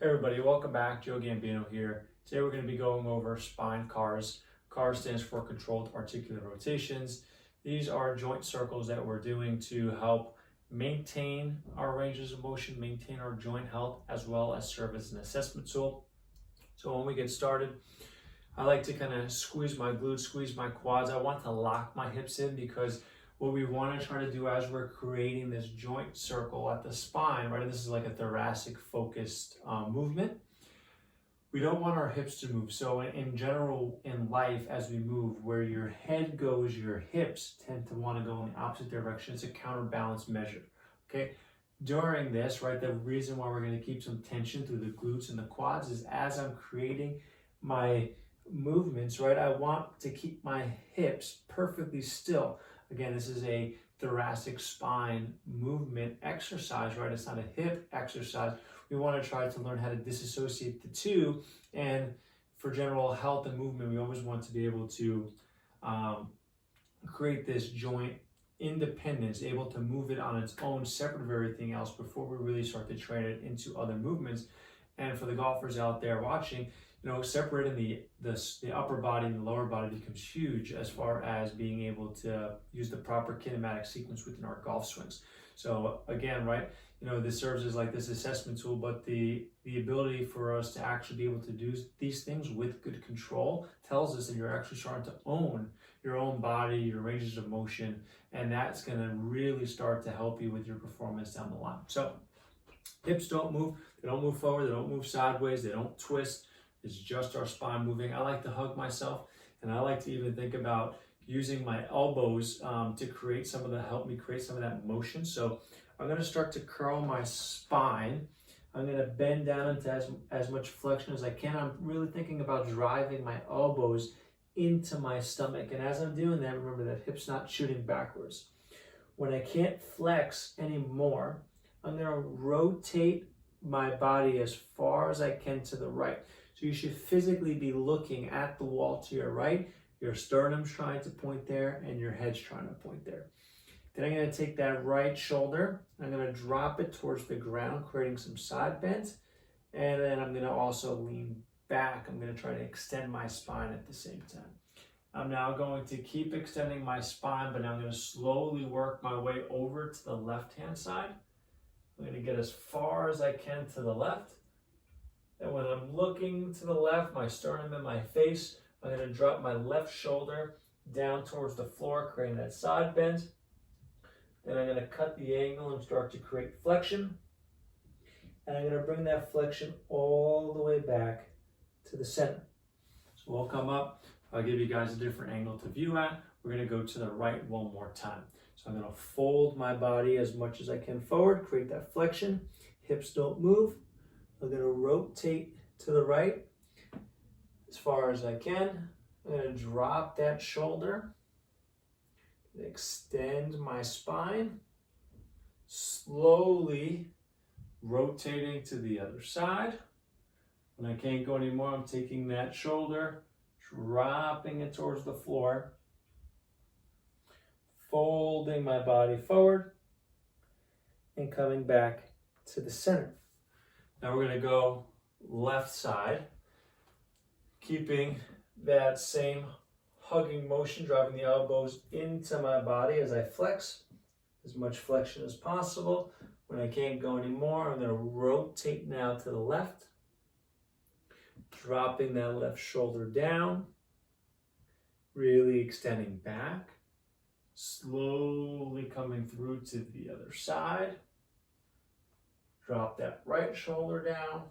Hey everybody, welcome back. Joe Gambino here. Today we're going to be going over spine CARs. CAR stands for controlled articular rotations. These are joint circles that we're doing to help maintain our ranges of motion, maintain our joint health, as well as serve as an assessment tool. So when we get started, I like to kind of squeeze my glutes, squeeze my quads. I want to lock my hips in because what we want to try to do as we're creating this joint circle at the spine, right? And this is like a thoracic focused movement. We don't want our hips to move. So in general, in life, as we move, where your head goes, your hips tend to want to go in the opposite direction. It's a counterbalance measure, okay? During this, right, the reason why we're going to keep some tension through the glutes and the quads is as I'm creating my movements, right, I want to keep my hips perfectly still. Again, this is a thoracic spine movement exercise, right? It's not a hip exercise. We want to try to learn how to disassociate the two. And for general health and movement, we always want to be able to create this joint independence, able to move it on its own, separate of everything else before we really start to train it into other movements. And for the golfers out there watching, you know, separating the upper body and the lower body becomes huge as far as being able to use the proper kinematic sequence within our golf swings. So again, right, you know, this serves as like this assessment tool, but the ability for us to actually be able to do these things with good control tells us that you're actually starting to own your own body, your ranges of motion, and that's going to really start to help you with your performance down the line. So hips don't move, they don't move forward, they don't move sideways, they don't twist. It's just our spine moving. I like to hug myself, and I like to even think about using my elbows to create help me create some of that motion. So I'm going to start to curl my spine. I'm going to bend down into as much flexion as I can. I'm really thinking about driving my elbows into my stomach. And as I'm doing that, remember that hip's not shooting backwards. When I can't flex anymore, I'm going to rotate my body as far as I can to the right. So you should physically be looking at the wall to your right, your sternum's trying to point there, and your head's trying to point there. Then I'm going to take that right shoulder, I'm going to drop it towards the ground, creating some side bend, and then I'm going to also lean back. I'm going to try to extend my spine at the same time. I'm now going to keep extending my spine, but I'm going to slowly work my way over to the left-hand side. I'm going to get as far as I can to the left. And when I'm looking to the left, my sternum and my face, I'm going to drop my left shoulder down towards the floor, creating that side bend. Then I'm going to cut the angle and start to create flexion. And I'm going to bring that flexion all the way back to the center. So we'll come up. I'll give you guys a different angle to view at. We're going to go to the right one more time. So I'm going to fold my body as much as I can forward, create that flexion. Hips don't move. I'm going to rotate to the right as far as I can. I'm going to drop that shoulder, extend my spine, slowly rotating to the other side. When I can't go anymore, I'm taking that shoulder, dropping it towards the floor, folding my body forward, and coming back to the center. Now we're going to go left side, keeping that same hugging motion, driving the elbows into my body as I flex, as much flexion as possible. When I can't go anymore, I'm going to rotate now to the left, dropping that left shoulder down, really extending back, slowly coming through to the other side. Drop that right shoulder down,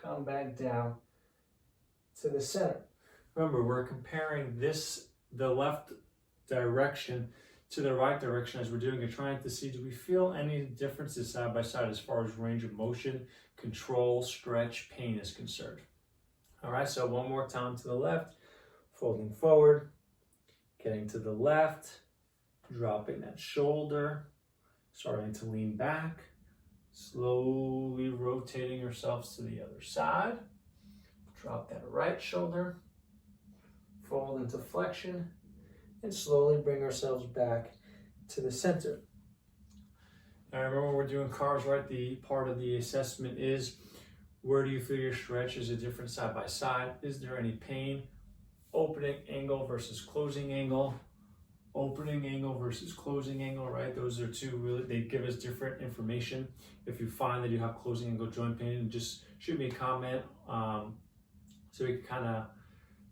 come back down to the center. Remember, we're comparing the left direction to the right direction as we're doing it, trying to see, do we feel any differences side by side as far as range of motion, control, stretch, pain is concerned. All right, so one more time to the left, folding forward, getting to the left, dropping that shoulder, starting to lean back, slowly rotating yourselves to the other side. Drop that right shoulder, fold into flexion, and slowly bring ourselves back to the center. I remember we're doing cars, right? The part of the assessment is, where do you feel your stretch? Is it different side by side? Is there any pain? Opening angle versus closing angle. Opening angle versus closing angle, right? Those are two really, they give us different information. If you find that you have closing angle joint pain, just shoot me a comment so we can kind of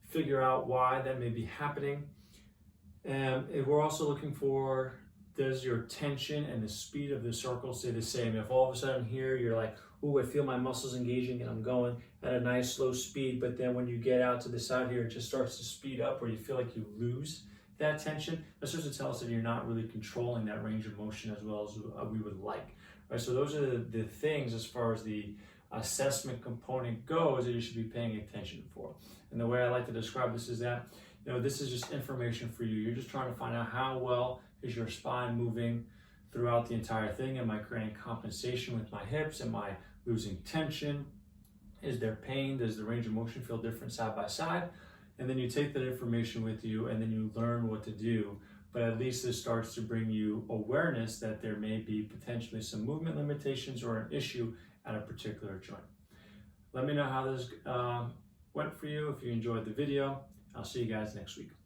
figure out why that may be happening. And we're also looking for, does your tension and the speed of the circle stay the same? If all of a sudden here you're like, oh, I feel my muscles engaging and I'm going at a nice slow speed, but then when you get out to the side here, it just starts to speed up, or you feel like you lose that tension, that starts to tell us that you're not really controlling that range of motion as well as we would like. Right? So those are the things as far as the assessment component goes that you should be paying attention for. And the way I like to describe this is that, this is just information for you. You're just trying to find out how well is your spine moving throughout the entire thing. Am I creating compensation with my hips? Am I losing tension? Is there pain? Does the range of motion feel different side by side? And then you take that information with you and then you learn what to do. But at least this starts to bring you awareness that there may be potentially some movement limitations or an issue at a particular joint. Let me know how this went for you. If you enjoyed the video, I'll see you guys next week.